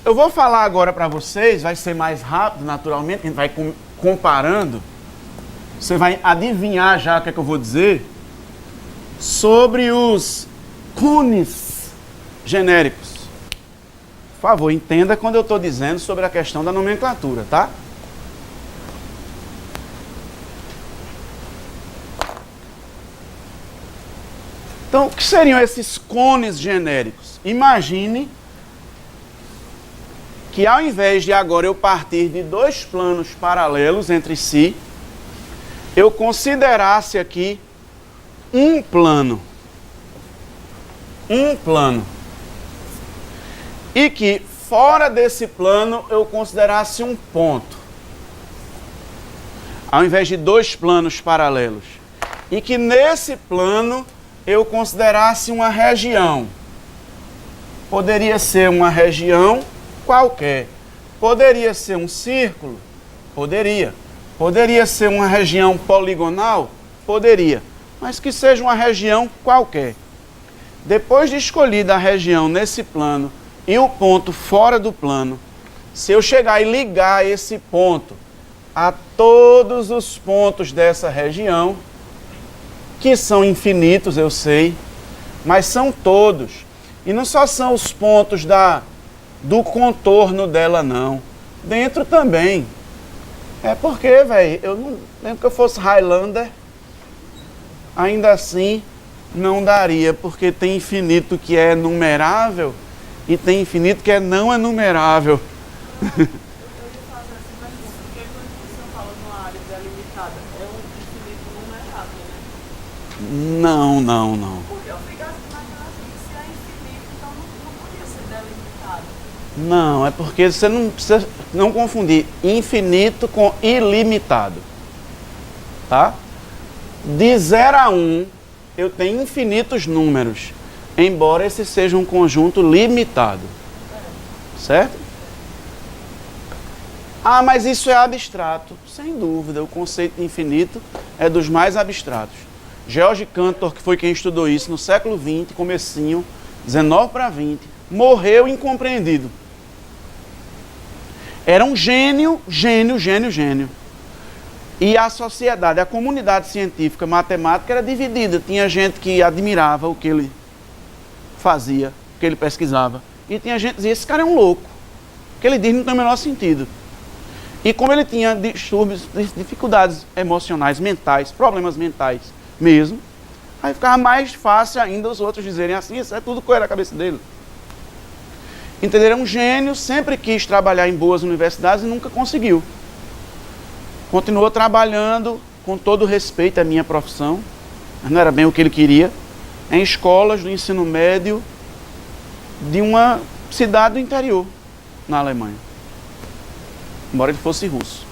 Eu vou falar agora para vocês, vai ser mais rápido, naturalmente, a gente vai comparando. Você vai adivinhar já o que é que eu vou dizer sobre os cones genéricos. Por favor, entenda quando eu estou dizendo sobre a questão da nomenclatura, tá? Então, o que seriam esses cones genéricos? Imagine que ao invés de agora eu partir de dois planos paralelos entre si, eu considerasse aqui um plano. E que fora desse plano eu considerasse um ponto. Ao invés de dois planos paralelos. E que nesse plano eu considerasse uma região. Poderia ser uma região qualquer. Poderia ser um círculo? Poderia. Poderia ser uma região poligonal? Poderia. Mas que seja uma região qualquer. Depois de escolhida a região nesse plano e o ponto fora do plano, se eu chegar e ligar esse ponto a todos os pontos dessa região, que são infinitos, eu sei, mas são todos. E não só são os pontos do contorno dela, não. Dentro também. É porque, velho, eu não lembro que eu fosse Highlander, ainda assim não daria, porque tem infinito que é numerável e tem infinito que é não enumerável. Eu ia fazer essa pergunta, porque quando você fala numa área delimitada, é um infinito numerável, né? Não. Porque eu fico imaginando assim, se é infinito, então não podia ser delimitado. Não, é porque você não precisa não confundir infinito com ilimitado. Tá? De 0 a 1, eu tenho infinitos números, embora esse seja um conjunto limitado. Certo? Ah, mas isso é abstrato. Sem dúvida, o conceito de infinito é dos mais abstratos. George Cantor, que foi quem estudou isso no século XX, comecinho, 19 para 20, morreu incompreendido. Era um gênio. E a sociedade, a comunidade científica, matemática, era dividida. Tinha gente que admirava o que ele fazia, o que ele pesquisava. E tinha gente que dizia, esse cara é um louco. O que ele diz não tem o menor sentido. E como ele tinha distúrbios, dificuldades emocionais, mentais, problemas mentais mesmo, aí ficava mais fácil ainda os outros dizerem assim, isso é tudo coisa da cabeça dele. Entenderam? Um gênio, sempre quis trabalhar em boas universidades e nunca conseguiu. Continuou trabalhando com todo respeito à minha profissão, mas não era bem o que ele queria, em escolas do ensino médio de uma cidade do interior, na Alemanha. Embora ele fosse russo.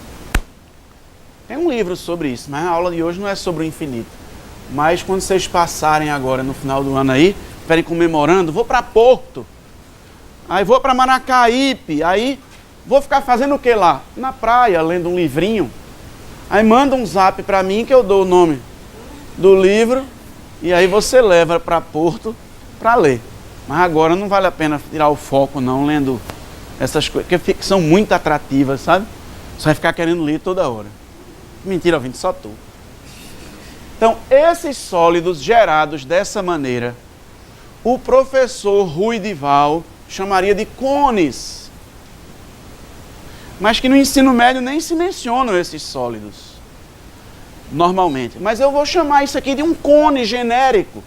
Tem um livro sobre isso, mas a aula de hoje não é sobre o infinito. Mas quando vocês passarem agora, no final do ano aí, estiverem comemorando, vou para Porto, aí vou para Maracaípe, aí vou ficar fazendo o que lá? Na praia, lendo um livrinho. Aí manda um zap para mim que eu dou o nome do livro e aí você leva para Porto para ler. Mas agora não vale a pena tirar o foco não, lendo essas coisas, que são muito atrativas, sabe? Você vai ficar querendo ler toda hora. Mentira, ouvinte, só tu. Então, esses sólidos gerados dessa maneira, o professor Ruidival chamaria de cones. Mas que no ensino médio nem se mencionam esses sólidos, normalmente. Mas eu vou chamar isso aqui de um cone genérico.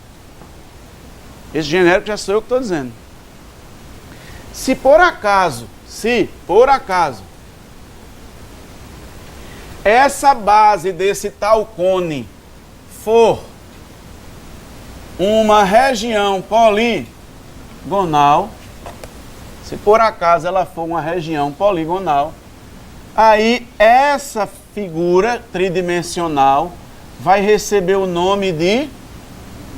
Esse genérico já sou eu que estou dizendo. Se por acaso, essa base desse tal cone for uma região poligonal, se por acaso ela for uma região poligonal, aí essa figura tridimensional vai receber o nome de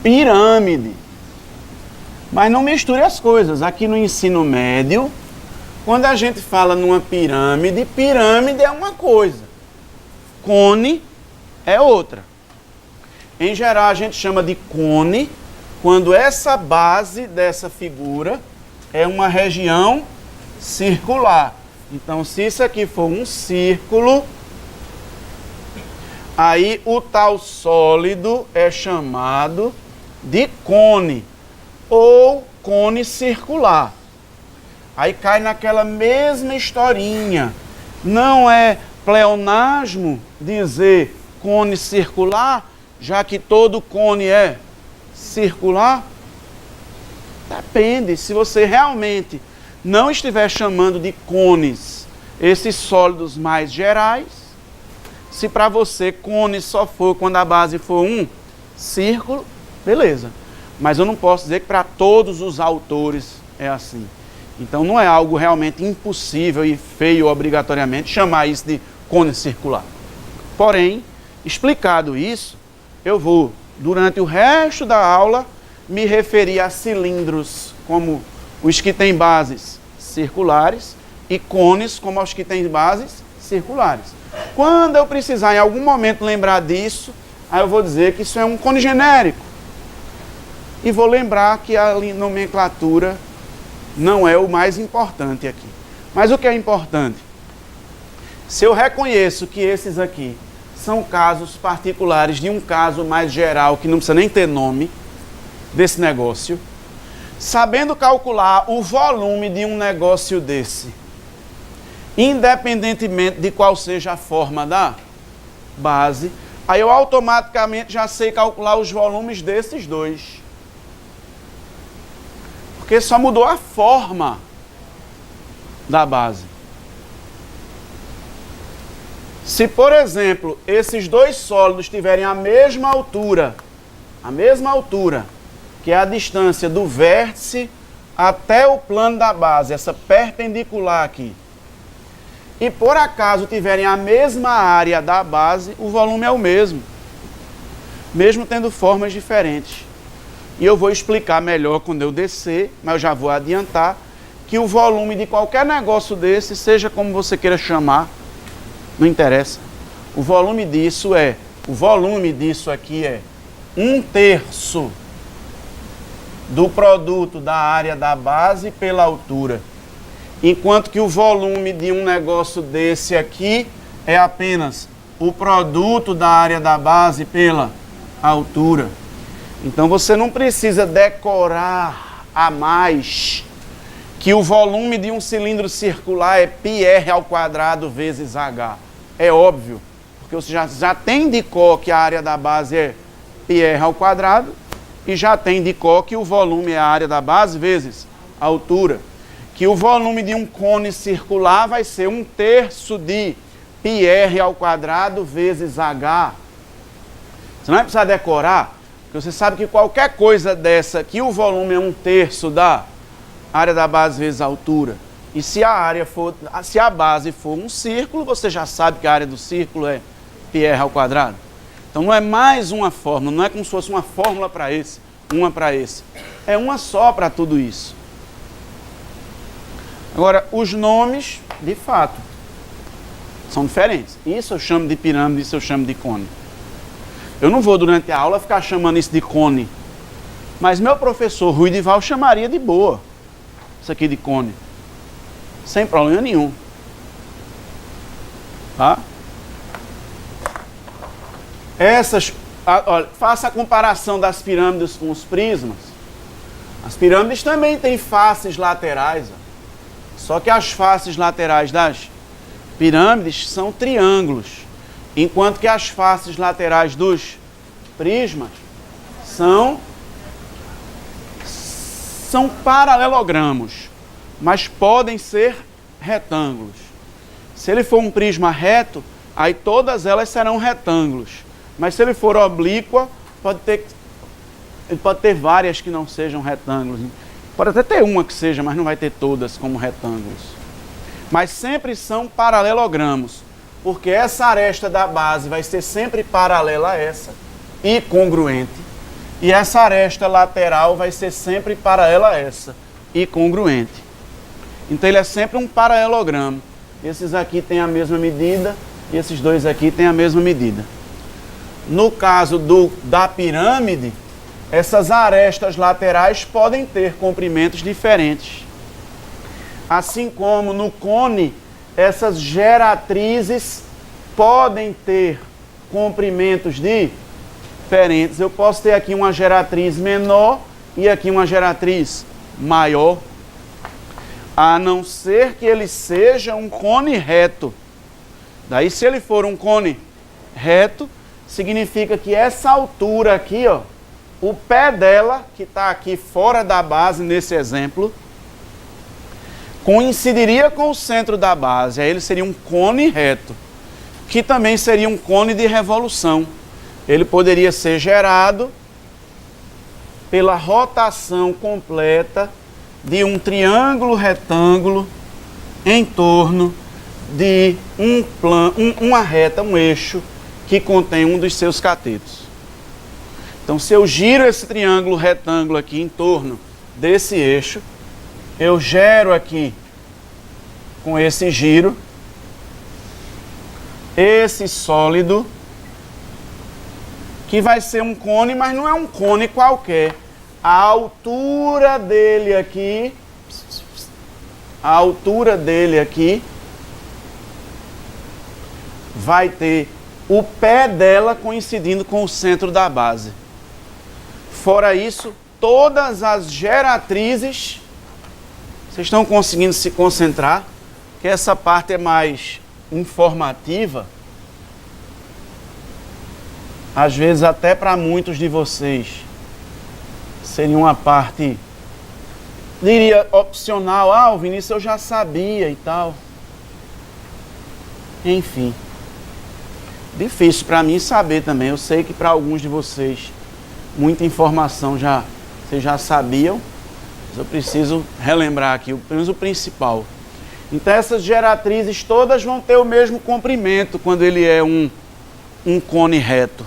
pirâmide. Mas não misture as coisas. Aqui no ensino médio, quando a gente fala numa pirâmide, pirâmide é uma coisa, cone é outra. Em geral, a gente chama de cone quando essa base dessa figura é uma região circular. Então, se isso aqui for um círculo, aí o tal sólido é chamado de cone ou cone circular. Aí cai naquela mesma historinha. Não é pleonasmo dizer cone circular, já que todo cone é circular? Depende. Se você realmente não estiver chamando de cones esses sólidos mais gerais, se para você cone só for quando a base for um círculo, beleza. Mas eu não posso dizer que para todos os autores é assim. Então não é algo realmente impossível e feio obrigatoriamente chamar isso de cone circular. Porém, explicado isso, eu vou, durante o resto da aula, me referir a cilindros como os que têm bases circulares e cones como os que têm bases circulares. Quando eu precisar em algum momento lembrar disso, aí eu vou dizer que isso é um cone genérico. E vou lembrar que a nomenclatura não é o mais importante aqui. Mas o que é importante? Se eu reconheço que esses aqui são casos particulares de um caso mais geral, que não precisa nem ter nome, desse negócio, sabendo calcular o volume de um negócio desse, independentemente de qual seja a forma da base, aí eu automaticamente já sei calcular os volumes desses dois. Porque só mudou a forma da base. Se, por exemplo, esses dois sólidos tiverem a mesma altura, que é a distância do vértice até o plano da base, essa perpendicular aqui, e por acaso tiverem a mesma área da base, o volume é o mesmo, mesmo tendo formas diferentes. E eu vou explicar melhor quando eu descer, mas eu já vou adiantar que o volume de qualquer negócio desse, seja como você queira chamar, não interessa. O volume disso aqui é 1/3 do produto da área da base pela altura. Enquanto que o volume de um negócio desse aqui é apenas o produto da área da base pela altura. Então você não precisa decorar a mais que o volume de um cilindro circular é πr² vezes h. É óbvio, porque você já tem de cor que a área da base é πr² e já tem de cor que o volume é a área da base vezes a altura. Que o volume de um cone circular vai ser 1/3 de πr² vezes h. Você não vai precisar decorar, porque você sabe que qualquer coisa dessa, que o volume é 1/3 da área da base vezes a altura. E se a base for um círculo, você já sabe que a área do círculo é πr². Então não é mais uma fórmula, não é como se fosse uma fórmula para esse, uma para esse. É uma só para tudo isso. Agora, os nomes, de fato, são diferentes. Isso eu chamo de pirâmide, isso eu chamo de cone. Eu não vou, durante a aula, ficar chamando isso de cone. Mas meu professor Ruidival chamaria de boa isso aqui de cone. Sem problema nenhum. Tá? Olha, faça a comparação das pirâmides com os prismas. As pirâmides também têm faces laterais. Ó. Só que as faces laterais das pirâmides são triângulos. Enquanto que as faces laterais dos prismas são paralelogramos, mas podem ser retângulos. Se ele for um prisma reto, aí todas elas serão retângulos. Mas se ele for oblíqua, ele pode ter várias que não sejam retângulos. Pode até ter uma que seja, mas não vai ter todas como retângulos. Mas sempre são paralelogramos, porque essa aresta da base vai ser sempre paralela a essa e congruente. E essa aresta lateral vai ser sempre paralela a essa e congruente. Então ele é sempre um paralelogramo. Esses aqui têm a mesma medida e esses dois aqui têm a mesma medida. No caso da pirâmide, essas arestas laterais podem ter comprimentos diferentes. Assim como no cone, essas geratrizes podem ter comprimentos diferentes. Eu posso ter aqui uma geratriz menor e aqui uma geratriz maior, a não ser que ele seja um cone reto. Daí, se ele for um cone reto, significa que essa altura aqui, ó, o pé dela, que está aqui fora da base nesse exemplo, coincidiria com o centro da base. Aí ele seria um cone reto, que também seria um cone de revolução. Ele poderia ser gerado pela rotação completa de um triângulo retângulo em torno de uma reta, um eixo, que contém um dos seus catetos. Então, se eu giro esse triângulo retângulo aqui em torno desse eixo, eu gero aqui, com esse giro, esse sólido, que vai ser um cone, mas não é um cone qualquer. A altura dele aqui, vai ter o pé dela coincidindo com o centro da base. Fora isso, todas as geratrizes, vocês estão conseguindo se concentrar, que essa parte é mais informativa, às vezes até para muitos de vocês seria uma parte, diria, opcional. Ah, o Vinícius eu já sabia e tal. Enfim, difícil para mim saber também. Eu sei que para alguns de vocês muita informação vocês já sabiam, mas eu preciso relembrar aqui, pelo menos o principal. Então essas geratrizes todas vão ter o mesmo comprimento quando ele é um cone reto.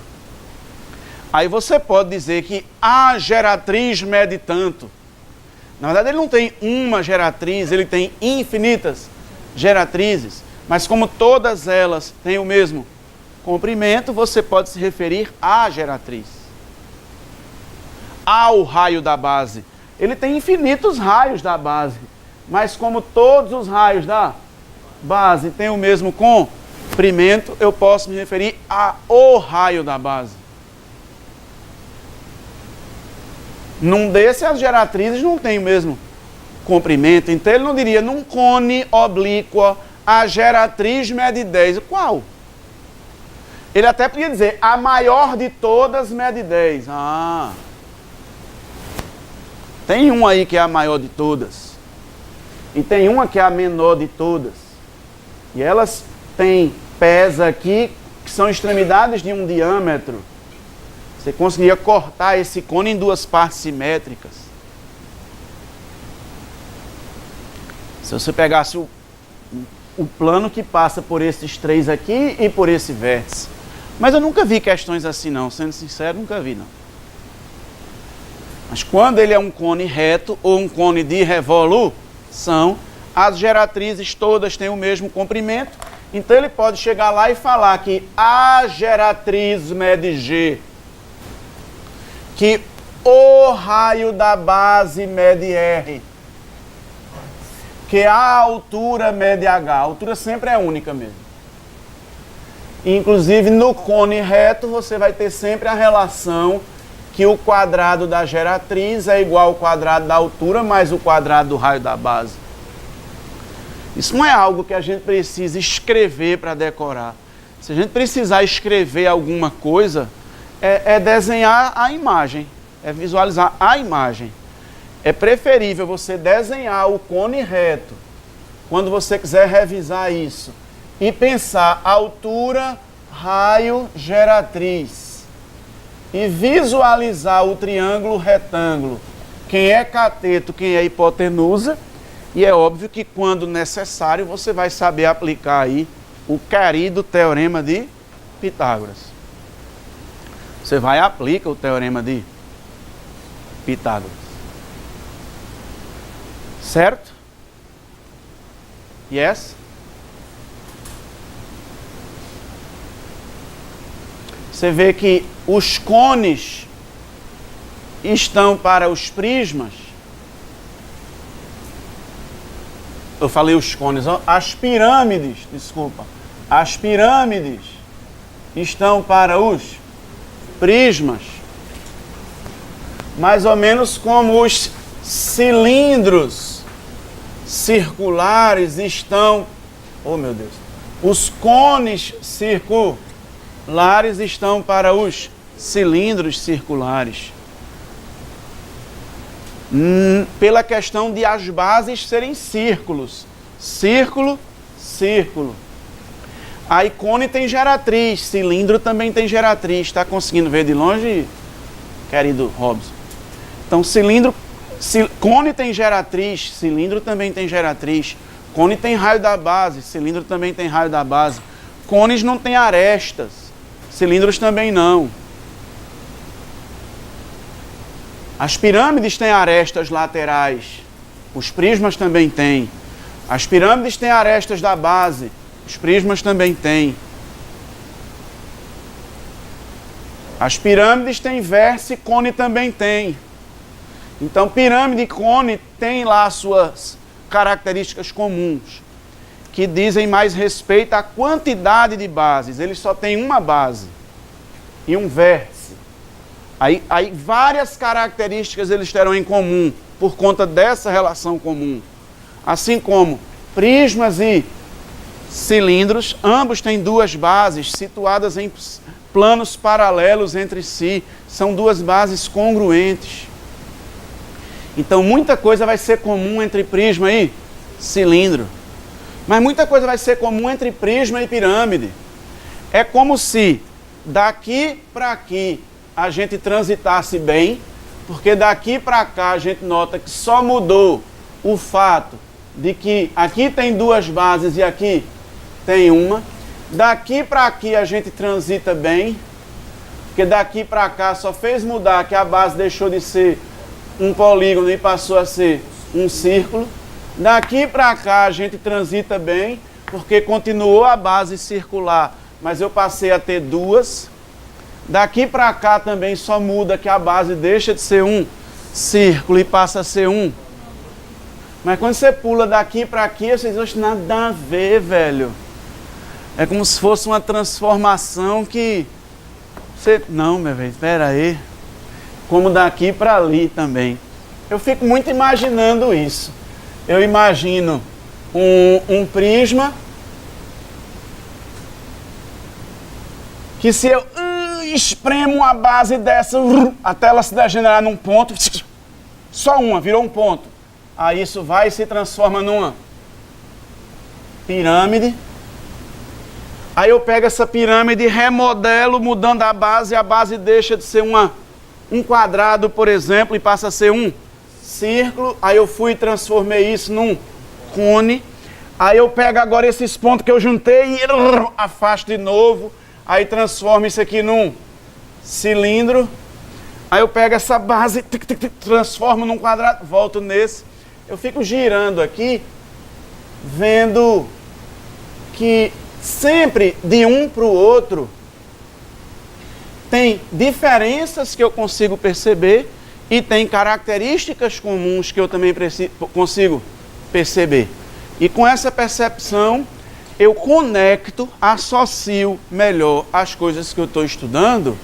Aí você pode dizer que a geratriz mede tanto. Na verdade ele não tem uma geratriz, ele tem infinitas geratrizes, mas como todas elas têm o mesmo comprimento, você pode se referir à geratriz. Ao raio da base. Ele tem infinitos raios da base, mas como todos os raios da base têm o mesmo comprimento, eu posso me referir ao raio da base. Num desse, as geratrizes não têm o mesmo comprimento, então ele não diria, num cone oblíquo, a geratriz mede 10. Qual? Ele até podia dizer, a maior de todas mede 10. Ah, tem uma aí que é a maior de todas. E tem uma que é a menor de todas. E elas têm pés aqui, que são extremidades de um diâmetro. Você conseguiria cortar esse cone em duas partes simétricas. Se você pegasse o plano que passa por esses três aqui e por esse vértice. Mas eu nunca vi questões assim não, sendo sincero, nunca vi não. Mas quando ele é um cone reto ou um cone de revolução, as geratrizes todas têm o mesmo comprimento, então ele pode chegar lá e falar que a geratriz mede G, que o raio da base mede R, que a altura mede H. A altura sempre é única mesmo. Inclusive no cone reto você vai ter sempre a relação que o quadrado da geratriz é igual ao quadrado da altura mais o quadrado do raio da base. Isso não é algo que a gente precisa escrever para decorar. Se a gente precisar escrever alguma coisa, é desenhar a imagem, é visualizar a imagem. É preferível você desenhar o cone reto, quando você quiser revisar isso, e pensar altura, raio, geratriz, e visualizar o triângulo retângulo, quem é cateto, quem é hipotenusa, e é óbvio que quando necessário você vai saber aplicar aí o querido teorema de Pitágoras. Você vai e aplica o teorema de Pitágoras. Certo? Yes? Você vê que os cones estão para os prismas. Eu falei os cones, ó. As pirâmides estão para os prismas. Mais ou menos como os cilindros circulares estão... Oh, meu Deus! Os cones circulares estão para os cilindros circulares. Pela questão de as bases serem círculos. Círculo, círculo. Aí cone tem geratriz, cilindro também tem geratriz. Está conseguindo ver de longe, querido Robson? Então, cone tem geratriz, cilindro também tem geratriz. Cone tem raio da base, cilindro também tem raio da base. Cones não tem arestas, cilindros também não. As pirâmides têm arestas laterais, os prismas também têm. As pirâmides têm arestas da base, os prismas também têm. As pirâmides têm vértice, cone também tem. Então, pirâmide e cone têm lá suas características comuns, que dizem mais respeito à quantidade de bases. Eles só têm uma base e um vértice. Aí várias características eles terão em comum, por conta dessa relação comum. Assim como prismas e cilindros, ambos têm duas bases situadas em planos paralelos entre si. São duas bases congruentes. Então, muita coisa vai ser comum entre prisma e cilindro. Mas muita coisa vai ser comum entre prisma e pirâmide. É como se daqui para aqui a gente transitasse bem, porque daqui para cá a gente nota que só mudou o fato de que aqui tem duas bases e aqui tem uma. Daqui para aqui a gente transita bem, porque daqui para cá só fez mudar que a base deixou de ser um polígono e passou a ser um círculo. Daqui para cá a gente transita bem, porque continuou a base circular, mas eu passei a ter duas. Daqui para cá também só muda que a base deixa de ser um círculo e passa a ser um. Mas quando você pula daqui para aqui, vocês acham nada a ver, velho. É como se fosse uma transformação que... Não, meu velho, espera aí. Como daqui para ali também. Eu fico muito imaginando isso. Eu imagino um prisma que se eu espremo uma base dessa até ela se degenerar num ponto, só uma, virou um ponto. Aí isso vai e se transforma numa pirâmide. Aí eu pego essa pirâmide e remodelo mudando a base deixa de ser um quadrado, por exemplo, e passa a ser um círculo. Aí eu fui e transformei isso num cone. Aí eu pego agora esses pontos que eu juntei e afasto de novo. Aí transformo isso aqui num cilindro. Aí eu pego essa base, transformo num quadrado, volto nesse. Eu fico girando aqui, vendo que sempre de um para o outro tem diferenças que eu consigo perceber e tem características comuns que eu também consigo perceber. E com essa percepção, eu conecto, associo melhor as coisas que eu estou estudando,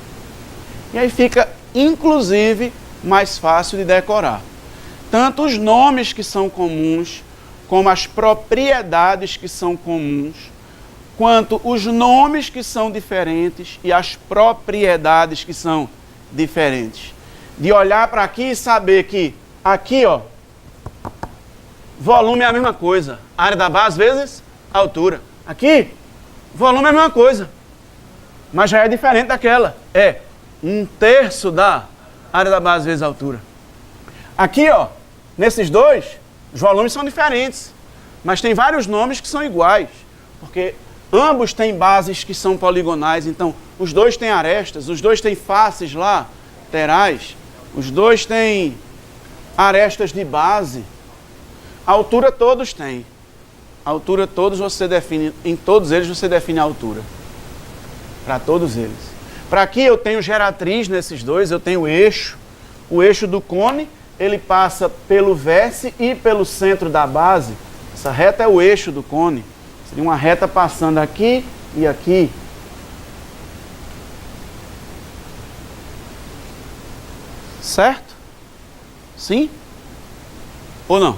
e aí fica, inclusive, mais fácil de decorar. Tanto os nomes que são comuns, como as propriedades que são comuns, quanto os nomes que são diferentes e as propriedades que são diferentes. De olhar para aqui e saber que aqui, ó, volume é a mesma coisa. Área da base vezes altura. Aqui, volume é a mesma coisa, mas já é diferente daquela. É 1/3 da área da base vezes altura. Aqui, ó, nesses dois, os volumes são diferentes, mas tem vários nomes que são iguais, porque ambos têm bases que são poligonais. Então, os dois têm arestas, os dois têm faces laterais, os dois têm arestas de base. A altura todos têm. A altura todos você define, em todos eles você define a altura. Para todos eles. Para aqui eu tenho geratriz nesses dois, eu tenho eixo. O eixo do cone, ele passa pelo vértice e pelo centro da base. Essa reta é o eixo do cone. Seria uma reta passando aqui e aqui. Certo? Sim? Ou não?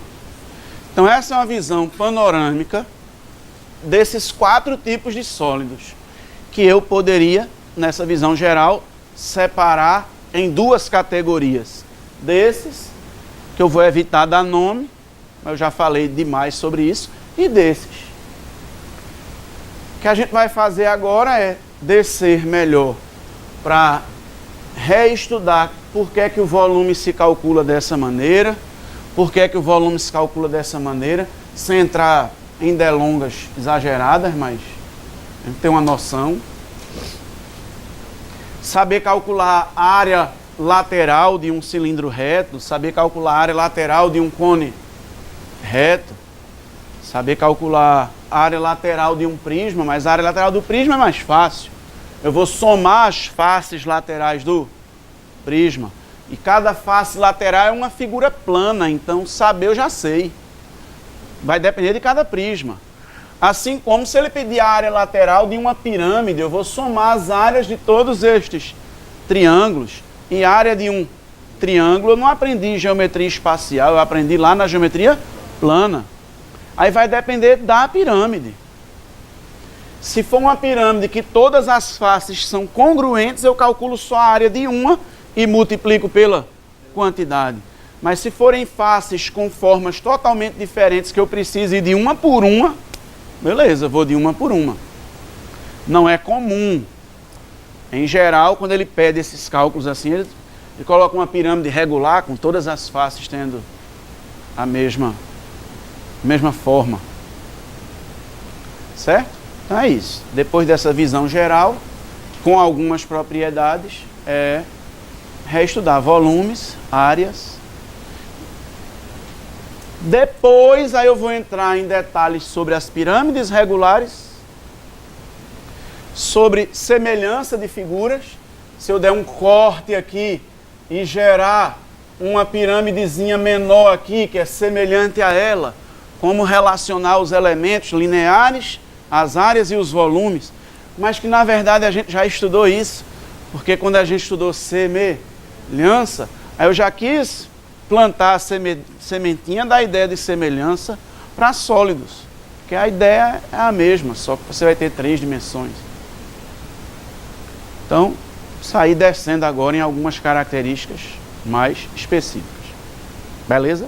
Então essa é uma visão panorâmica desses 4 tipos de sólidos que eu poderia, nessa visão geral, separar em 2 categorias. Desses, que eu vou evitar dar nome, eu já falei demais sobre isso, e desses. O que a gente vai fazer agora é descer melhor para reestudar por que é que o volume se calcula dessa maneira, por que é que o volume se calcula dessa maneira, sem entrar em delongas exageradas, mas a gente tem uma noção. Saber calcular a área lateral de um cilindro reto, saber calcular a área lateral de um cone reto, saber calcular a área lateral de um prisma, mas a área lateral do prisma é mais fácil. Eu vou somar as faces laterais do prisma. E cada face lateral é uma figura plana, então saber eu já sei. Vai depender de cada prisma. Assim como se ele pedir a área lateral de uma pirâmide, eu vou somar as áreas de todos estes triângulos. E a área de um triângulo eu não aprendi em geometria espacial, eu aprendi lá na geometria plana. Aí vai depender da pirâmide. Se for uma pirâmide que todas as faces são congruentes, eu calculo só a área de uma e multiplico pela quantidade. Mas se forem faces com formas totalmente diferentes, que eu preciso ir de uma por uma, beleza, vou de uma por uma. Não é comum. Em geral, quando ele pede esses cálculos assim, ele coloca uma pirâmide regular, com todas as faces tendo a mesma forma. Certo? Então é isso. Depois dessa visão geral, com algumas propriedades, reestudar volumes, áreas. Depois, aí eu vou entrar em detalhes sobre as pirâmides regulares, sobre semelhança de figuras. Se eu der um corte aqui e gerar uma pirâmidezinha menor aqui, que é semelhante a ela, como relacionar os elementos lineares, as áreas e os volumes, mas que na verdade a gente já estudou isso, porque quando a gente estudou semelhança, aí eu já quis plantar a sementinha da ideia de semelhança para sólidos, porque a ideia é a mesma, só que você vai ter 3 dimensões. Então, sair descendo agora em algumas características mais específicas. Beleza?